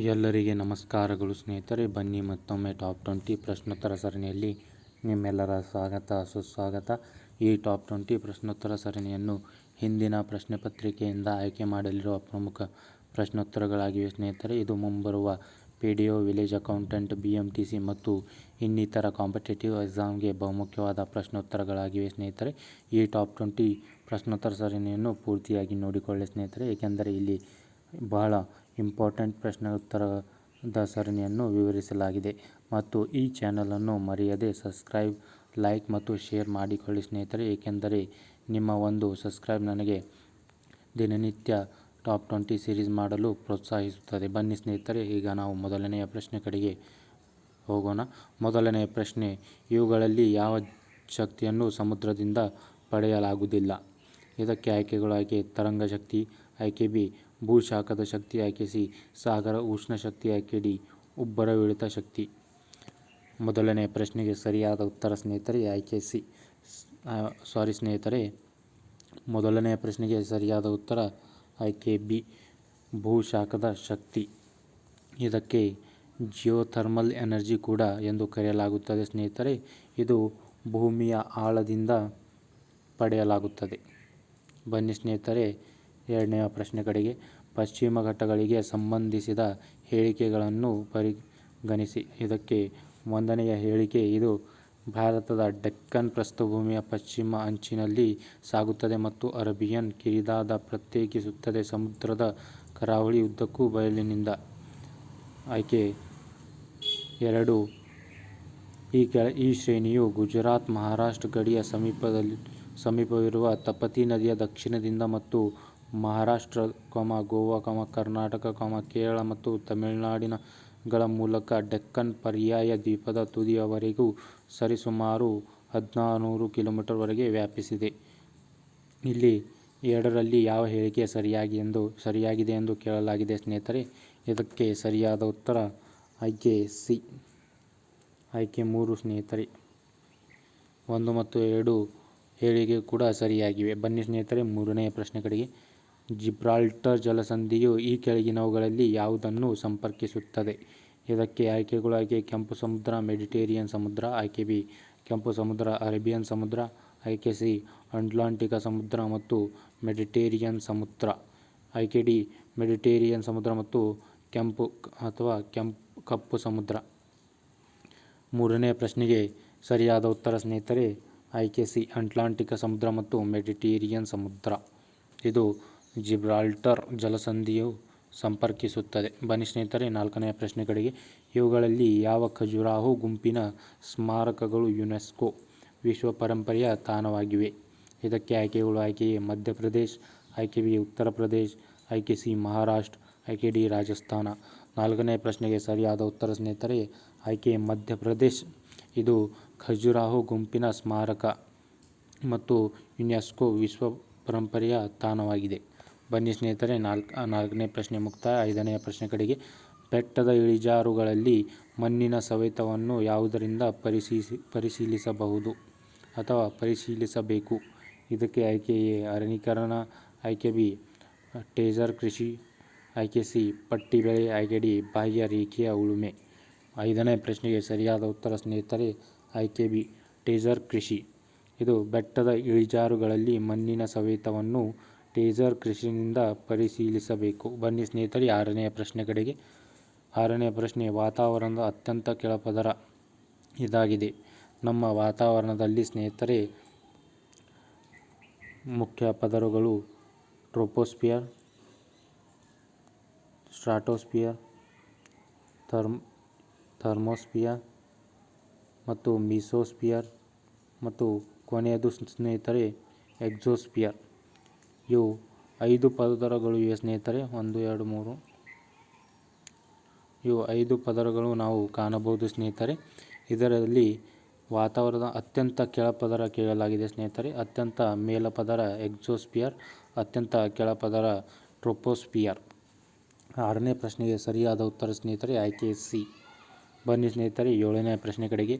ಎಲ್ಲರಿಗೆ ನಮಸ್ಕಾರಗಳು ಸ್ನೇಹಿತರೆ. ಬನ್ನಿ ಮತ್ತೊಮ್ಮೆ ಟಾಪ್ 20 ಪ್ರಶ್ನೋತ್ತರ ಸರಣಿಯಲ್ಲಿ ನಿಮ್ಮೆಲ್ಲರ ಸುಸ್ವಾಗತ. ಈ ಟಾಪ್ 20 ಪ್ರಶ್ನೋತ್ತರ ಸರಣಿಯನ್ನು ಹಿಂದಿನ ಪ್ರಶ್ನೆ ಪತ್ರಿಕೆಯಿಂದ ಆಯ್ಕೆ ಮಾಡಲಿರುವ ಪ್ರಮುಖ ಪ್ರಶ್ನೋತ್ತರಗಳಾಗಿವೆ ಸ್ನೇಹಿತರೆ. ಇದು ಮುಂಬರುವ PDO, ವಿಲೇಜ್ ಅಕೌಂಟೆಂಟ್, BMTC ಮತ್ತು ಇನ್ನಿತರ ಕಾಂಪಿಟೇಟಿವ್ ಎಕ್ಸಾಮ್ಗೆ ಬಹುಮುಖ್ಯವಾದ ಪ್ರಶ್ನೋತ್ತರಗಳಾಗಿವೆ ಸ್ನೇಹಿತರೆ. ಈ ಟಾಪ್ 20 ಪ್ರಶ್ನೋತ್ತರ ಸರಣಿಯನ್ನು ಪೂರ್ತಿಯಾಗಿ ನೋಡಿಕೊಳ್ಳಿ ಸ್ನೇಹಿತರೆ, ಏಕೆಂದರೆ ಇಲ್ಲಿ ಬಹಳ ಇಂಪಾರ್ಟೆಂಟ್ ಪ್ರಶ್ನೋತ್ತರದ ಸರಣಿಯನ್ನು ವಿವರಿಸಲಾಗಿದೆ. ಮತ್ತು ಈ ಚಾನಲನ್ನು ಮರೆಯದೆ ಸಬ್ಸ್ಕ್ರೈಬ್, ಲೈಕ್ ಮತ್ತು ಶೇರ್ ಮಾಡಿಕೊಳ್ಳಿ ಸ್ನೇಹಿತರೆ, ಏಕೆಂದರೆ ನಿಮ್ಮ ಒಂದು ಸಬ್ಸ್ಕ್ರೈಬ್ ನನಗೆ ದಿನನಿತ್ಯ ಟಾಪ್ 20 ಸೀರೀಸ್ ಮಾಡಲು ಪ್ರೋತ್ಸಾಹಿಸುತ್ತದೆ. ಬನ್ನಿ ಸ್ನೇಹಿತರೆ, ಈಗ ನಾವು ಮೊದಲನೆಯ ಪ್ರಶ್ನೆ ಕಡೆಗೆ ಹೋಗೋಣ. ಮೊದಲನೆಯ ಪ್ರಶ್ನೆ, ಇವುಗಳಲ್ಲಿ ಯಾವ ಶಕ್ತಿಯನ್ನು ಸಮುದ್ರದಿಂದ ಪಡೆಯಲಾಗುವುದಿಲ್ಲ? ಇದಕ್ಕೆ ಆಯ್ಕೆಗಳು: ಆಯ್ಕೆ ತರಂಗ ಶಕ್ತಿ, ಆಯ್ಕೆ ಬಿ ಭೂಶಾಖದ ಶಕ್ತಿ, ಆಯ್ಕೆ ಸಿ ಸಾಗರ ಉಷ್ಣ ಶಕ್ತಿ, ಆಯ್ಕೆ ಡಿ ಉಬ್ಬರವಿಳಿತ ಶಕ್ತಿ. ಮೊದಲನೆಯ ಪ್ರಶ್ನೆಗೆ ಸರಿಯಾದ ಉತ್ತರ ಸ್ನೇಹಿತರೆ ಆಯ್ಕೆ ಸಿ. ಸ್ನೇಹಿತರೆ, ಮೊದಲನೆಯ ಪ್ರಶ್ನೆಗೆ ಸರಿಯಾದ ಉತ್ತರ ಆಯ್ಕೆ ಬಿ ಭೂಶಾಖದ ಶಕ್ತಿ. ಇದಕ್ಕೆ ಜಿಯೋಥರ್ಮಲ್ ಎನರ್ಜಿ ಕೂಡ ಎಂದು ಕರೆಯಲಾಗುತ್ತದೆ ಸ್ನೇಹಿತರೆ. ಇದು ಭೂಮಿಯ ಆಳದಿಂದ ಪಡೆಯಲಾಗುತ್ತದೆ. ಬನ್ನಿ ಸ್ನೇಹಿತರೆ, ಎರಡನೆಯ ಪ್ರಶ್ನೆ ಕಡೆಗೆ. ಪಶ್ಚಿಮ ಘಟ್ಟಗಳಿಗೆ ಸಂಬಂಧಿಸಿದ ಹೇಳಿಕೆಗಳನ್ನು ಪರಿಗಣಿಸಿ. ಇದಕ್ಕೆ ಒಂದನೆಯ ಹೇಳಿಕೆ, ಇದು ಭಾರತದ ಡೆಕ್ಕನ್ ಪ್ರಸ್ಥಭೂಮಿಯ ಪಶ್ಚಿಮ ಅಂಚಿನಲ್ಲಿ ಸಾಗುತ್ತದೆ ಮತ್ತು ಅರೇಬಿಯನ್ ಕಿರಿದಾದ ಪ್ರತ್ಯೇಕಿಸುತ್ತದೆ ಸಮುದ್ರದ ಕರಾವಳಿ ಉದ್ದಕ್ಕೂ ಬಯಲಿನಿಂದ. ಆಯ್ಕೆ 2, ಈ ಶ್ರೇಣಿಯು ಗುಜರಾತ್ ಮಹಾರಾಷ್ಟ್ರ ಗಡಿಯ ಸಮೀಪವಿರುವ ತಪತಿ ನದಿಯ ದಕ್ಷಿಣದಿಂದ ಮತ್ತು ಮಹಾರಾಷ್ಟ್ರ, ಗೋವಾ, ಕರ್ನಾಟಕ, ಕೇರಳ ಮತ್ತು ತಮಿಳುನಾಡುಗಳ ಮೂಲಕ ಡೆಕ್ಕನ್ ಪರ್ಯಾಯ ದ್ವೀಪದ ತುದಿಯವರೆಗೂ ಸರಿಸುಮಾರು 1600 ಕಿಲೋಮೀಟರ್ ವರೆಗೆ ವ್ಯಾಪಿಸಿದೆ. ಇಲ್ಲಿ ಎರಡರಲ್ಲಿ ಯಾವ ಹೇಳಿಕೆ ಸರಿಯಾಗಿದೆ ಎಂದು ಕೇಳಲಾಗಿದೆ ಸ್ನೇಹಿತರೆ. ಇದಕ್ಕೆ ಸರಿಯಾದ ಉತ್ತರ ಆಯ್ಕೆ ಸಿ, ಆಯ್ಕೆ 3 ಸ್ನೇಹಿತರೆ. 1 ಮತ್ತು 2 ಹೇಳಿಕೆ ಕೂಡ ಸರಿಯಾಗಿವೆ. ಬನ್ನಿ ಸ್ನೇಹಿತರೆ, ಮೂರನೆಯ ಪ್ರಶ್ನೆ ಕಡೆಗೆ. ಜಿಬ್ರಾಲ್ಟರ್ ಜಲಸಂಧಿಯು ಈ ಕೆಳಗಿನವುಗಳಲ್ಲಿ ಯಾವುದನ್ನು ಸಂಪರ್ಕಿಸುತ್ತದೆ? ಇದಕ್ಕೆ ಆಯ್ಕೆಗಳು: ಆಯ್ಕೆ ಕೆಂಪು ಸಮುದ್ರ, ಮೆಡಿಟರೇನಿಯನ್ ಸಮುದ್ರ, ಆಯ್ಕೆ ಬಿ ಕೆಂಪು ಸಮುದ್ರ, ಅರೇಬಿಯನ್ ಸಮುದ್ರ, ಆಯ್ಕೆ ಸಿ ಅಟ್ಲಾಂಟಿಕ್ ಸಮುದ್ರ ಮತ್ತು ಮೆಡಿಟರೇನಿಯನ್ ಸಮುದ್ರ, ಆಯ್ಕೆ ಡಿ ಮೆಡಿಟರೇನಿಯನ್ ಸಮುದ್ರ ಮತ್ತು ಕಪ್ಪು ಸಮುದ್ರ. ಮೂರನೆಯ ಪ್ರಶ್ನೆಗೆ ಸರಿಯಾದ ಉತ್ತರ ಸ್ನೇಹಿತರೆ ಆಯ್ಕೆ ಸಿ ಅಟ್ಲಾಂಟಿಕ್ ಸಮುದ್ರ ಮತ್ತು ಮೆಡಿಟರೇನಿಯನ್ ಸಮುದ್ರ. ಇದು ಜಿಬ್ರಾಲ್ಟರ್ ಜಲಸಂಧಿಯು ಸಂಪರ್ಕಿಸುತ್ತದೆ. ಬನ್ನಿ ಸ್ನೇಹಿತರೆ, ನಾಲ್ಕನೆಯ ಪ್ರಶ್ನೆ ಕಡೆಗೆ. ಇವುಗಳಲ್ಲಿ ಯಾವ ಖಜುರಾಹೋ ಗುಂಪಿನ ಸ್ಮಾರಕಗಳು ಯುನೆಸ್ಕೋ ವಿಶ್ವ ಪರಂಪರೆಯ ತಾಣವಾಗಿವೆ? ಇದಕ್ಕೆ ಆಯ್ಕೆಗಳು: ಆಯ್ಕೆ ಎ ಮಧ್ಯಪ್ರದೇಶ, ಆಯ್ಕೆ ಬಿ ಉತ್ತರ ಪ್ರದೇಶ, ಆಯ್ಕೆ ಸಿ ಮಹಾರಾಷ್ಟ್ರ, ಆಯ್ಕೆ ಡಿ ರಾಜಸ್ಥಾನ. ನಾಲ್ಕನೆಯ ಪ್ರಶ್ನೆಗೆ ಸರಿಯಾದ ಉತ್ತರ ಸ್ನೇಹಿತರೆ ಆಯ್ಕೆ ಮಧ್ಯಪ್ರದೇಶ. ಇದು ಖಜುರಾಹೋ ಗುಂಪಿನ ಸ್ಮಾರಕ ಮತ್ತು ಯುನೆಸ್ಕೋ ವಿಶ್ವ ಪರಂಪರೆಯ ತಾಣವಾಗಿದೆ. ಬನ್ನಿ ಸ್ನೇಹಿತರೆ, ನಾಲ್ಕನೇ ಪ್ರಶ್ನೆ ಮುಕ್ತಾಯ. ಐದನೆಯ ಪ್ರಶ್ನೆ ಕಡೆಗೆ. ಬೆಟ್ಟದ ಇಳಿಜಾರುಗಳಲ್ಲಿ ಮಣ್ಣಿನ ಸವೆತವನ್ನು ಯಾವುದರಿಂದ ಪರಿಶೀಲಿಸಬಹುದು ಅಥವಾ ಪರಿಶೀಲಿಸಬೇಕು? ಇದಕ್ಕೆ ಆಯ್ಕೆ ಎ ಅರಣ್ಯೀಕರಣ, ಆಯ್ಕೆ ಬಿ ಟೇಸರ್ ಕೃಷಿ, ಆಯ್ಕೆ ಸಿ ಪಟ್ಟಿ ಬೆಳೆ, ಆಯ್ಕೆ ಡಿ ಬಾಹ್ಯ ರೇಖೆಯ ಉಳುಮೆ. ಐದನೇ ಪ್ರಶ್ನೆಗೆ ಸರಿಯಾದ ಉತ್ತರ ಸ್ನೇಹಿತರೆ ಆಯ್ಕೆ ಬಿ ಟೇಸರ್ ಕೃಷಿ. ಇದು ಬೆಟ್ಟದ ಇಳಿಜಾರುಗಳಲ್ಲಿ ಮಣ್ಣಿನ ಸವೆತವನ್ನು ಟೇಸರ್ ಕೃಷಿಯಿಂದ ಪರಿಶೀಲಿಸಬೇಕು. ಬನ್ನಿ ಸ್ನೇಹಿತರೆ, ಆರನೆಯ ಪ್ರಶ್ನೆ ಕಡೆಗೆ. ಆರನೆಯ ಪ್ರಶ್ನೆ, ವಾತಾವರಣದ ಅತ್ಯಂತ ಕೆಳಪದರ ಇದಾಗಿದೆ. ನಮ್ಮ ವಾತಾವರಣದಲ್ಲಿ ಸ್ನೇಹಿತರೆ ಮುಖ್ಯ ಪದರಗಳು ಟ್ರೋಪೋಸ್ಫಿಯರ್, ಸ್ಟ್ರಾಟೋಸ್ಫಿಯರ್, ಥರ್ಮೋಸ್ಫಿಯರ್ ಮತ್ತು ಮೀಸೋಸ್ಫಿಯರ್ ಮತ್ತು ಕೊನೆಯದು ಸ್ನೇಹಿತರೆ ಎಕ್ಸೋಸ್ಫಿಯರ್. ಇವು 5 ಪದರಗಳು ಇವೆ ಸ್ನೇಹಿತರೆ. 1, 2, 3 ಇವು 5 ಪದರಗಳು ನಾವು ಕಾಣಬಹುದು ಸ್ನೇಹಿತರೆ. ಇದರಲ್ಲಿ ವಾತಾವರಣದ ಅತ್ಯಂತ ಕೆಳಪದರ ಕೇಳಲಾಗಿದೆ ಸ್ನೇಹಿತರೆ. ಅತ್ಯಂತ ಮೇಲ್ಪದರ ಎಕ್ಸೋಸ್ಫಿಯರ್, ಅತ್ಯಂತ ಕೆಳಪದರ ಟ್ರೋಪೋಸ್ಫಿಯರ್. ಆರನೇ ಪ್ರಶ್ನೆಗೆ ಸರಿಯಾದ ಉತ್ತರ ಸ್ನೇಹಿತರೆ ಆಯ್ಕೆ ಸಿ. ಬನ್ನಿ ಸ್ನೇಹಿತರೆ, ಏಳನೇ ಪ್ರಶ್ನೆ ಕಡೆಗೆ.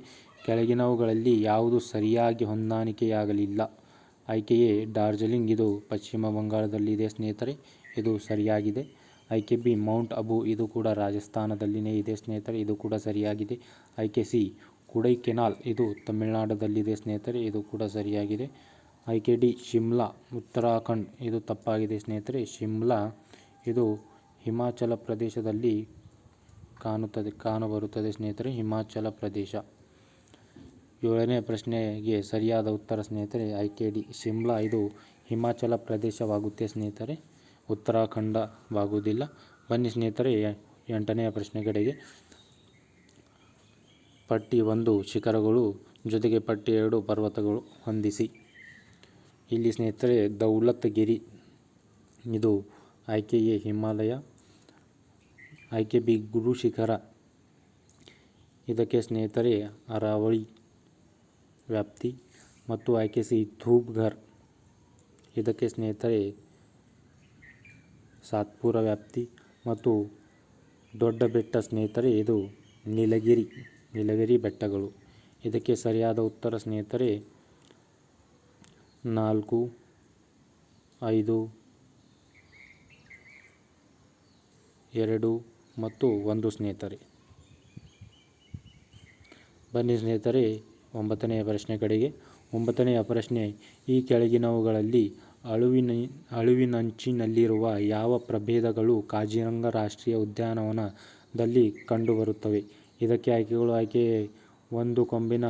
ಕೆಳಗಿನವುಗಳಲ್ಲಿ ಯಾವುದು ಸರಿಯಾಗಿ ಹೊಂದಾಣಿಕೆಯಾಗಲಿಲ್ಲ? ಆಯ್ಕೆ ಎ ಡಾರ್ಜಿಲಿಂಗ್, ಇದು ಪಶ್ಚಿಮ ಬಂಗಾಳದಲ್ಲಿದೆ ಸ್ನೇಹಿತರೆ, ಇದು ಸರಿಯಾಗಿದೆ. ಆಯ್ಕೆ ಬಿ ಮೌಂಟ್ ಅಬು, ಇದು ಕೂಡ ರಾಜಸ್ಥಾನದಲ್ಲಿನೇ ಇದೆ ಸ್ನೇಹಿತರೆ, ಇದು ಕೂಡ ಸರಿಯಾಗಿದೆ. ಆಯ್ಕೆ ಸಿ ಕೊಡೈಕೆನಾಲ್, ಇದು ತಮಿಳುನಾಡಲ್ಲಿದೆ ಸ್ನೇಹಿತರೆ, ಇದು ಕೂಡ ಸರಿಯಾಗಿದೆ. ಆಯ್ಕೆ ಡಿ ಶಿಮ್ಲಾ, ಉತ್ತರಾಖಂಡ್, ಇದು ತಪ್ಪಾಗಿದೆ ಸ್ನೇಹಿತರೆ. ಶಿಮ್ಲಾ ಇದು ಹಿಮಾಚಲ ಪ್ರದೇಶದಲ್ಲಿ ಕಾಣಬರುತ್ತದೆ ಸ್ನೇಹಿತರೆ, ಹಿಮಾಚಲ ಪ್ರದೇಶ. 7ನೇ ಪ್ರಶ್ನೆಗೆ ಸರಿಯಾದ ಉತ್ತರ ಸ್ನೇಹಿತರೆ ಆಯ್ಕೆ ಡಿ ಶಿಮ್ಲಾ, ಇದು ಹಿಮಾಚಲ ಪ್ರದೇಶವಾಗುತ್ತೆ ಸ್ನೇಹಿತರೆ, ಉತ್ತರಾಖಂಡವಾಗುವುದಿಲ್ಲ. ಬನ್ನಿ ಸ್ನೇಹಿತರೆ 8ನೇ ಪ್ರಶ್ನೆ ಕಡೆಗೆ. ಪಟ್ಟಿ 1 ಶಿಖರಗಳು ಜೊತೆಗೆ ಪಟ್ಟಿ 2 ಪರ್ವತಗಳು ಹೊಂದಿಸಿ. ಇಲ್ಲಿ ಸ್ನೇಹಿತರೆ ದೌಲತ್ಗಿರಿ, ಇದು ಆಯ್ಕೆ ಎ ಹಿಮಾಲಯ. ಆಯ್ಕೆ ಬಿ ಗುರು ಶಿಖರ, ಇದಕ್ಕೆ ಸ್ನೇಹಿತರೆ ಅರಾವಳಿ ವ್ಯಾಪ್ತಿ. ಮತ್ತು ಆಯ್ಕೆ ಸಿ ಧೂಪ್ಘರ್, ಇದಕ್ಕೆ ಸ್ನೇಹಿತರೆ ಸಾತ್ಪುರ ವ್ಯಾಪ್ತಿ. ಮತ್ತು ದೊಡ್ಡ ಬೆಟ್ಟ ಸ್ನೇಹಿತರೆ ಇದು ನೀಲಗಿರಿ ಬೆಟ್ಟಗಳು. ಇದಕ್ಕೆ ಸರಿಯಾದ ಉತ್ತರ ಸ್ನೇಹಿತರೆ 4, 5, 2 ಮತ್ತು 1 ಸ್ನೇಹಿತರೆ. ಬನ್ನಿ ಸ್ನೇಹಿತರೆ 9ನೇ ಪ್ರಶ್ನೆ ಕಡೆಗೆ. 9ನೆಯ ಪ್ರಶ್ನೆ, ಈ ಕೆಳಗಿನವುಗಳಲ್ಲಿ ಅಳಿವಿನಂಚಿನಲ್ಲಿರುವ ಯಾವ ಪ್ರಭೇದಗಳು ಕಾಜಿರಂಗ ರಾಷ್ಟ್ರೀಯ ಉದ್ಯಾನವನದಲ್ಲಿ ಕಂಡುಬರುತ್ತವೆ? ಇದಕ್ಕೆ ಆಯ್ಕೆಗಳು: ಆಯ್ಕೆ ಎ 1 ಕೊಂಬಿನ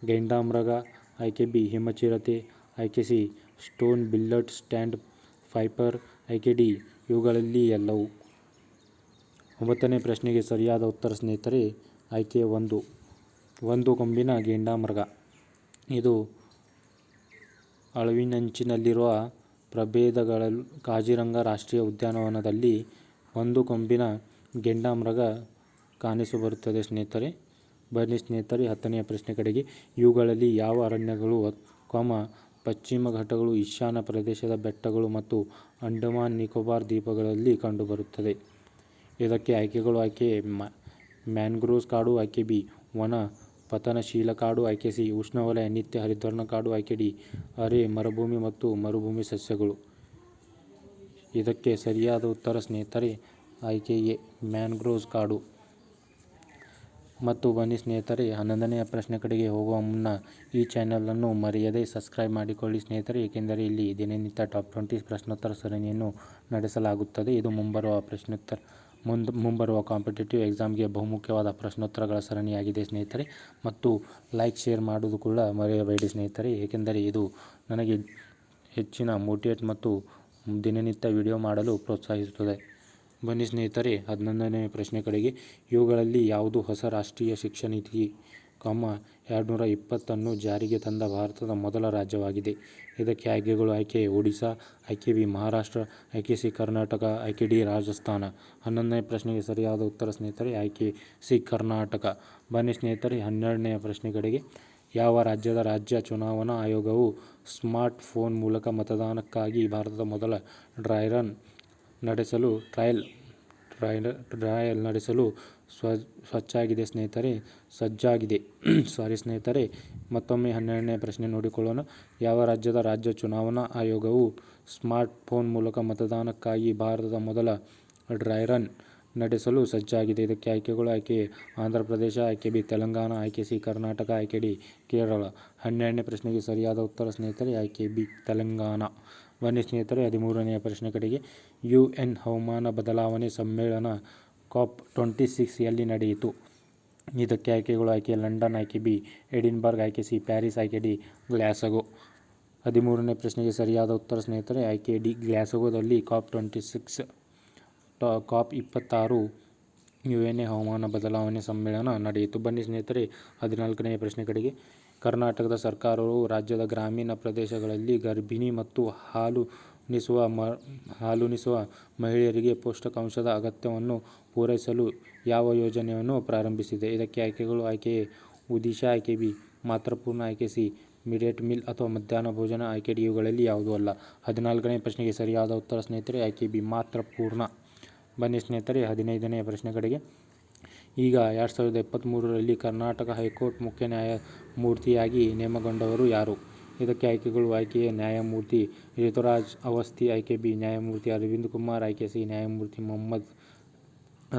ಗೆಂಡಾಮೃಗ, ಆಯ್ಕೆ ಬಿ ಹಿಮಚಿರತೆ, ಆಯ್ಕೆ ಸಿ ಸ್ಟೋನ್ ಬಿಲ್ಲೆಡ್ ಸ್ಯಾಂಡ್ ಪೈಪರ್, ಆಯ್ಕೆ ಡಿ ಇವುಗಳಲ್ಲಿ ಎಲ್ಲವೂ. 9ನೇ ಪ್ರಶ್ನೆಗೆ ಸರಿಯಾದ ಉತ್ತರ ಸ್ನೇಹಿತರೆ ಆಯ್ಕೆ 1 ಕೊಂಬಿನ ಗೆಂಡಾಮೃಗ. ಇದು ಅಳಿವಿನಂಚಿನಲ್ಲಿರುವ ಪ್ರಭೇದಗಳು ಕಾಜಿರಂಗ ರಾಷ್ಟ್ರೀಯ ಉದ್ಯಾನವನದಲ್ಲಿ 1 ಕೊಂಬಿನ ಗೆಂಡಾಮೃಗ ಕಾಣಿಸಿಬರುತ್ತದೆ ಸ್ನೇಹಿತರೆ. ಬನ್ನಿ ಸ್ನೇಹಿತರೆ 10ನೇ ಪ್ರಶ್ನೆ ಕಡೆಗೆ. ಇವುಗಳಲ್ಲಿ ಯಾವ ಅರಣ್ಯಗಳು, ಪಶ್ಚಿಮ ಘಟ್ಟಗಳು, ಈಶಾನ್ಯ ಪ್ರದೇಶದ ಬೆಟ್ಟಗಳು ಮತ್ತು ಅಂಡಮಾನ್ ನಿಕೋಬಾರ್ ದ್ವೀಪಗಳಲ್ಲಿ ಕಂಡುಬರುತ್ತದೆ? ಇದಕ್ಕೆ ಆಯ್ಕೆಗಳು: ಆಯ್ಕೆ ಎ ಮ್ಯಾಂಗ್ರೋವ್ ಕಾಡು, ಆಯ್ಕೆ ಬಿ ವನ ಪತನಶೀಲ ಕಾಡು, ಆಯ್ಕೆ ಸಿ ಉಷ್ಣವಲಯ ನಿತ್ಯ ಹರಿದ್ವರ್ಣ ಕಾಡು, ಆಯ್ಕೆ ಡಿ ಅರೆ ಮರುಭೂಮಿ ಮತ್ತು ಮರುಭೂಮಿ ಸಸ್ಯಗಳು. ಇದಕ್ಕೆ ಸರಿಯಾದ ಉತ್ತರ ಸ್ನೇಹಿತರೆ ಆಯ್ಕೆ ಎ ಮ್ಯಾಂಗ್ರೋವ್ ಕಾಡು. ಮತ್ತು ಬನ್ನಿ ಸ್ನೇಹಿತರೆ 11ನೇ ಪ್ರಶ್ನೆ ಕಡೆಗೆ ಹೋಗುವ ಮುನ್ನ ಈ ಚಾನಲನ್ನು ಮರೆಯದೆ ಸಬ್ಸ್ಕ್ರೈಬ್ ಮಾಡಿಕೊಳ್ಳಿ ಸ್ನೇಹಿತರೆ, ಏಕೆಂದರೆ ಇಲ್ಲಿ ದಿನನಿತ್ಯ ಟಾಪ್ 20 ಪ್ರಶ್ನೋತ್ತರ ಸರಣಿಯನ್ನು ನಡೆಸಲಾಗುತ್ತದೆ. ಇದು ಮುಂಬರುವ ಕಾಂಪಿಟೇಟಿವ್ ಎಕ್ಸಾಮ್ಗೆ ಬಹುಮುಖ್ಯವಾದ ಪ್ರಶ್ನೋತ್ತರಗಳ ಸರಣಿಯಾಗಿದೆ ಸ್ನೇಹಿತರೆ. ಮತ್ತು ಲೈಕ್, ಶೇರ್ ಮಾಡೋದು ಕೂಡ ಮರೆಯಬೇಡಿ ಸ್ನೇಹಿತರೆ, ಏಕೆಂದರೆ ಇದು ನನಗೆ ಹೆಚ್ಚಿನ ಮೋಟಿವೇಟ್ ಮತ್ತು ದಿನನಿತ್ಯ ವಿಡಿಯೋ ಮಾಡಲು ಪ್ರೋತ್ಸಾಹಿಸುತ್ತದೆ. ಬನ್ನಿ ಸ್ನೇಹಿತರೆ 11ನೇ ಪ್ರಶ್ನೆ ಕಡೆಗೆ. ಇವುಗಳಲ್ಲಿ ಯಾವುದು ಹೊಸ ರಾಷ್ಟ್ರೀಯ ಶಿಕ್ಷಣ ನೀತಿ, 220 ಜಾರಿಗೆ ತಂದ ಭಾರತದ ಮೊದಲ ರಾಜ್ಯವಾಗಿದೆ? ಇದಕ್ಕೆ ಆಯ್ಕೆಗಳು: ಆಯ್ಕೆ ಎ ಒಡಿಶಾ, ಆಯ್ಕೆ ಬಿ ಮಹಾರಾಷ್ಟ್ರ, ಆಯ್ಕೆ ಸಿ ಕರ್ನಾಟಕ, ಆಯ್ಕೆ ಡಿ ರಾಜಸ್ಥಾನ. 11ನೇ ಪ್ರಶ್ನೆಗೆ ಸರಿಯಾದ ಉತ್ತರ ಸ್ನೇಹಿತರೆ ಆಯ್ಕೆ ಸಿ ಕರ್ನಾಟಕ. ಬನ್ನಿ ಸ್ನೇಹಿತರೆ 12ನೇ ಪ್ರಶ್ನೆ ಕಡೆಗೆ. ಯಾವ ರಾಜ್ಯದ ರಾಜ್ಯ ಚುನಾವಣಾ ಆಯೋಗವು ಸ್ಮಾರ್ಟ್ ಫೋನ್ ಮೂಲಕ ಮತದಾನಕ್ಕಾಗಿ ಭಾರತದ ಮೊದಲ ಡ್ರೈ ರನ್ ನಡೆಸಲು ಸಜ್ಜಾಗಿದೆ? ಸ್ನೇಹಿತರೆ ಮತ್ತೊಮ್ಮೆ 12ನೇ ಪ್ರಶ್ನೆ ನೋಡಿಕೊಳ್ಳೋಣ. ಯಾವ ರಾಜ್ಯದ ರಾಜ್ಯ ಚುನಾವಣಾ ಆಯೋಗವು ಸ್ಮಾರ್ಟ್ ಫೋನ್ ಮೂಲಕ ಮತದಾನಕ್ಕಾಗಿ ಭಾರತದ ಮೊದಲ ಡ್ರೈ ರನ್ ನಡೆಸಲು ಸಜ್ಜಾಗಿದೆ? ಇದಕ್ಕೆ ಆಯ್ಕೆಗಳು: ಆಯ್ಕೆ ಎ ಆಂಧ್ರ ಪ್ರದೇಶ, ಆಯ್ಕೆ ಬಿ ತೆಲಂಗಾಣ, ಆಯ್ಕೆ ಸಿ ಕರ್ನಾಟಕ, ಆಯ್ಕೆ ಡಿ ಕೇರಳ. 12ನೇ ಪ್ರಶ್ನೆಗೆ ಸರಿಯಾದ ಉತ್ತರ ಸ್ನೇಹಿತರೆ ಆಯ್ಕೆ ಬಿ ತೆಲಂಗಾಣ. ಬನ್ನಿ ಸ್ನೇಹಿತರೆ 13ನೇ ಪ್ರಶ್ನೆ ಕಡೆಗೆ. UN ಹವಾಮಾನ ಬದಲಾವಣೆ ಸಮ್ಮೇಳನ COP26 ಎಲ್ಲಿ ನಡೆಯಿತು? ಇದಕ್ಕೆ ಆಯ್ಕೆಗಳು: ಆಯ್ಕೆ ಲಂಡನ್, ಆಯ್ಕೆ ಬಿ ಎಡಿನ್ಬರ್ಗ್, ಆಯ್ಕೆ ಸಿ ಪ್ಯಾರಿಸ್, ಆಯ್ಕೆ ಡಿ ಗ್ಲಾಸ್ಗೋ. 13ನೇ ಪ್ರಶ್ನೆಗೆ ಸರಿಯಾದ ಉತ್ತರ ಸ್ನೇಹಿತರೆ ಆಯ್ಕೆ ಡಿ ಗ್ಲಾಸ್ಗೋದಲ್ಲಿ COP26 UN ಹವಾಮಾನ ಬದಲಾವಣೆ ಸಮ್ಮೇಳನ ನಡೆಯಿತು. ಬನ್ನಿ ಸ್ನೇಹಿತರೆ 14ನೇ ಪ್ರಶ್ನೆ ಕಡೆಗೆ. ಕರ್ನಾಟಕದ ಸರ್ಕಾರವು ರಾಜ್ಯದ ಗ್ರಾಮೀಣ ಪ್ರದೇಶಗಳಲ್ಲಿ ಗರ್ಭಿಣಿ ಮತ್ತು ಹಾಲುಣಿಸುವ ಮಹಿಳೆಯರಿಗೆ ಪೌಷ್ಟಿಕಾಂಶದ ಅಗತ್ಯವನ್ನು ಪೂರೈಸಲು ಯಾವ ಯೋಜನೆಯನ್ನು ಪ್ರಾರಂಭಿಸಿದೆ? ಇದಕ್ಕೆ ಆಯ್ಕೆಗಳು: ಆಯ್ಕೆ ಎ ಉದಿಶಾ, ಆಯ್ಕೆ ಬಿ ಮಾತೃಪೂರ್ಣ, ಆಯ್ಕೆ ಸಿ ಮಿಡ್-ಡೇ ಮೀಲ್ ಅಥವಾ ಮಧ್ಯಾಹ್ನ ಭೋಜನ, ಆಯ್ಕೆ ಡಿ ಇವುಗಳಲ್ಲಿ ಯಾವುದೂ ಅಲ್ಲ. 14ನೇ ಪ್ರಶ್ನೆಗೆ ಸರಿಯಾದ ಉತ್ತರ ಸ್ನೇಹಿತರೆ ಆಯ್ಕೆ ಬಿ ಮಾತೃಪೂರ್ಣ. ಬನ್ನಿ ಸ್ನೇಹಿತರೆ 15ನೇ ಪ್ರಶ್ನೆ ಕಡೆಗೆ. ಈಗ 2023ರಲ್ಲಿ ಕರ್ನಾಟಕ ಹೈಕೋರ್ಟ್ ಮುಖ್ಯ ನ್ಯಾಯಮೂರ್ತಿಯಾಗಿ ನೇಮಕಗೊಂಡವರು ಯಾರು? ಇದಕ್ಕೆ ಆಯ್ಕೆಗಳು ಆಯ್ಕೆ ಎ ನ್ಯಾಯಮೂರ್ತಿ ರಿತುರಾಜ್ ಅವಸ್ಥಿ, ಆಯ್ಕೆ ಬಿ ನ್ಯಾಯಮೂರ್ತಿ ಅರವಿಂದ್ ಕುಮಾರ್, ಆಯ್ಕೆ ಸಿ ನ್ಯಾಯಮೂರ್ತಿ ಮೊಹಮ್ಮದ್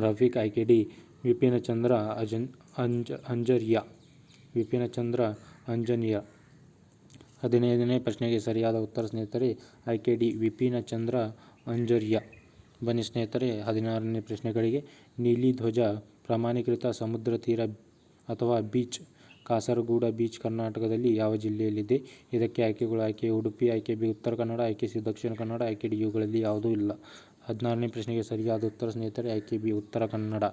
ರಫೀಕ್, ಆಯ್ಕೆ ಡಿ ವಿಪಿನಚಂದ್ರ ಅಂಜರಿಯಾ. 15ನೇ ಪ್ರಶ್ನೆಗೆ ಸರಿಯಾದ ಉತ್ತರ ಸ್ನೇಹಿತರೆ ಆಯ್ಕೆ ಡಿ ವಿಪಿನಚಂದ್ರ ಅಂಜರಿಯಾ. ಬನ್ನಿ ಸ್ನೇಹಿತರೆ 16ನೇ ಪ್ರಶ್ನೆ ಕಡೆಗೆ. ನೀಲಿ ಧ್ವಜ ಪ್ರಮಾಣೀಕೃತ ಸಮುದ್ರ ತೀರ ಅಥವಾ ಬೀಚ್ ಕಾಸರಗೋಡು ಬೀಚ್ ಕರ್ನಾಟಕದಲ್ಲಿ ಯಾವ ಜಿಲ್ಲೆಯಲ್ಲಿದೆ? ಇದಕ್ಕೆ ಆಯ್ಕೆಗಳು ಆಯ್ಕೆ ಎ ಉಡುಪಿ, ಆಯ್ಕೆ ಬಿ ಉತ್ತರ ಕನ್ನಡ, ಆಯ್ಕೆ ಸಿ ದಕ್ಷಿಣ ಕನ್ನಡ, ಆಯ್ಕೆ ಡಿ ಇವುಗಳಲ್ಲಿ ಯಾವುದೂ ಇಲ್ಲ. 16ನೇ ಪ್ರಶ್ನೆಗೆ ಸರಿಯಾದ ಉತ್ತರ ಸ್ನೇಹಿತರೆ ಆಯ್ಕೆ ಬಿ ಉತ್ತರ ಕನ್ನಡ.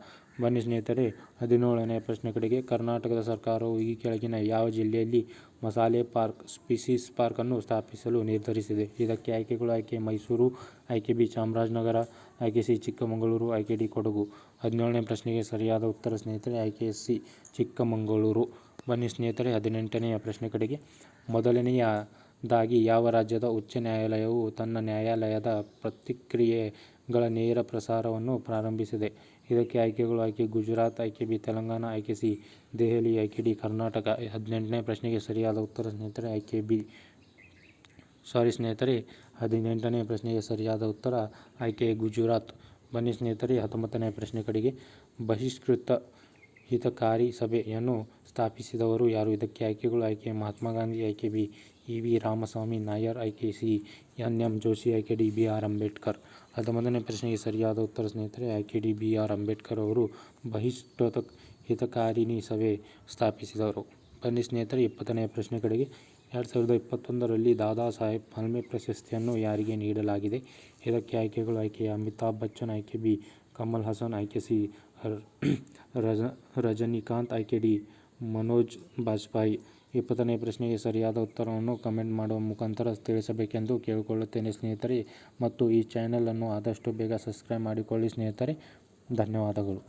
ಬನ್ನಿ ಸ್ನೇಹಿತರೆ 17ನೇ ಪ್ರಶ್ನೆ ಕಡೆಗೆ. ಕರ್ನಾಟಕದ ಸರ್ಕಾರವು ಈ ಕೆಳಗಿನ ಯಾವ ಜಿಲ್ಲೆಯಲ್ಲಿ ಮಸಾಲೆ ಪಾರ್ಕ್, ಸ್ಪೀಸೀಸ್ ಪಾರ್ಕ್ ಅನ್ನು ಸ್ಥಾಪಿಸಲು ನಿರ್ಧರಿಸಿದೆ? ಇದಕ್ಕೆ ಆಯ್ಕೆಗಳು ಆಯ್ಕೆ ಮೈಸೂರು, ಆಯ್ಕೆ ಬಿ ಚಾಮರಾಜನಗರ, ಆಯ್ಕೆ ಸಿ ಚಿಕ್ಕಮಗಳೂರು, ಆಯ್ಕೆ ಡಿ ಕೊಡಗು. 17ನೇ ಪ್ರಶ್ನೆಗೆ ಸರಿಯಾದ ಉತ್ತರ ಸ್ನೇಹಿತರೆ ಆಯ್ಕೆ ಸಿ ಚಿಕ್ಕಮಗಳೂರು. ಬನ್ನಿ ಸ್ನೇಹಿತರೆ 18ನೆಯ ಪ್ರಶ್ನೆ ಕಡೆಗೆ. ಮೊದಲನೆಯದಾಗಿ ಯಾವ ರಾಜ್ಯದ ಉಚ್ಚ ನ್ಯಾಯಾಲಯವು ತನ್ನ ನ್ಯಾಯಾಲಯದ ಪ್ರತಿಕ್ರಿಯೆಗಳ ನೇರ ಪ್ರಸಾರವನ್ನು ಪ್ರಾರಂಭಿಸಿದೆ? ಇದಕ್ಕೆ ಆಯ್ಕೆಗಳು ಆಯ್ಕೆ ಗುಜರಾತ್, ಆಯ್ಕೆ ಬಿ ತೆಲಂಗಾಣ, ಆಯ್ಕೆ ಸಿ ದೆಹಲಿ, ಆಯ್ಕೆ ಡಿ ಕರ್ನಾಟಕ. 18ನೇ ಪ್ರಶ್ನೆಗೆ ಸರಿಯಾದ ಉತ್ತರ ಸ್ನೇಹಿತರೆ ಆಯ್ಕೆ ಬಿ 18ನೇ ಪ್ರಶ್ನೆಗೆ ಸರಿಯಾದ ಉತ್ತರ ಆಯ್ಕೆ ಗುಜರಾತ್. ಬನ್ನಿ ಸ್ನೇಹಿತರೆ 19ನೇ ಪ್ರಶ್ನೆ ಕಡೆಗೆ. ಬಹಿಷ್ಕೃತ ಹಿತಕಾರಿ ಸಭೆಯನ್ನು ಸ್ಥಾಪಿಸಿದವರು ಯಾರು? ಇದಕ್ಕೆ ಆಯ್ಕೆಗಳು ಆಯ್ಕೆ ಮಹಾತ್ಮ ಗಾಂಧಿ, ಆಯ್ಕೆ B E V Ramaswamy Nayar, ಆಯ್ಕೆ ಸಿ ಎನ್ ಎಂ ಜೋಶಿ, ಆಯ್ಕೆ ಡಿ ಬಿ ಆರ್ ಅಂಬೇಡ್ಕರ್. 19ನೇ ಪ್ರಶ್ನೆಗೆ ಸರಿಯಾದ ಉತ್ತರ ಸ್ನೇಹಿತರೆ ಆಯ್ಕೆ ಡಿ ಬಿ ಆರ್ ಅಂಬೇಡ್ಕರ್ ಅವರು ಬಹಿಷ್ಕೃತ ಹಿತಕಾರಿಣಿ ಸಭೆ ಸ್ಥಾಪಿಸಿದರು. ಬನ್ನಿ ಸ್ನೇಹಿತರೆ 20ನೇ ಪ್ರಶ್ನೆ ಕಡೆಗೆ. 2021ರಲ್ಲಿ ದಾದಾ ಸಾಹೇಬ್ ಫಾಲ್ಕೆ ಪ್ರಶಸ್ತಿಯನ್ನು ಯಾರಿಗೆ ನೀಡಲಾಗಿದೆ? ಇದಕ್ಕೆ ಆಯ್ಕೆಗಳು ಆಯ್ಕೆ ಅಮಿತಾಬ್ ಬಚ್ಚನ್, ಆಯ್ಕೆ ಬಿ ಕಮಲ್ ಹಾಸನ್, ಆಯ್ಕೆ ಸಿ ರಜನಿಕಾಂತ್, ಆಯ್ಕೆ ಡಿ ಮನೋಜ್ ಬಾಜ್ಪಾಯಿ. 20ನೇ ಪ್ರಶ್ನೆಗೆ ಸರಿಯಾದ ಉತ್ತರವನ್ನು ಕಮೆಂಟ್ ಮಾಡುವ ಮುಖಾಂತರ ತಿಳಿಸಬೇಕೆಂದು ಕೇಳಿಕೊಳ್ಳುತ್ತೇನೆ ಸ್ನೇಹಿತರೆ. ಮತ್ತು ಈ ಚಾನೆಲ್ ಅನ್ನು ಆದಷ್ಟು ಬೇಗ ಸಬ್ಸ್ಕ್ರೈಬ್ ಮಾಡಿಕೊಳ್ಳಿ ಸ್ನೇಹಿತರೆ. ಧನ್ಯವಾದಗಳು.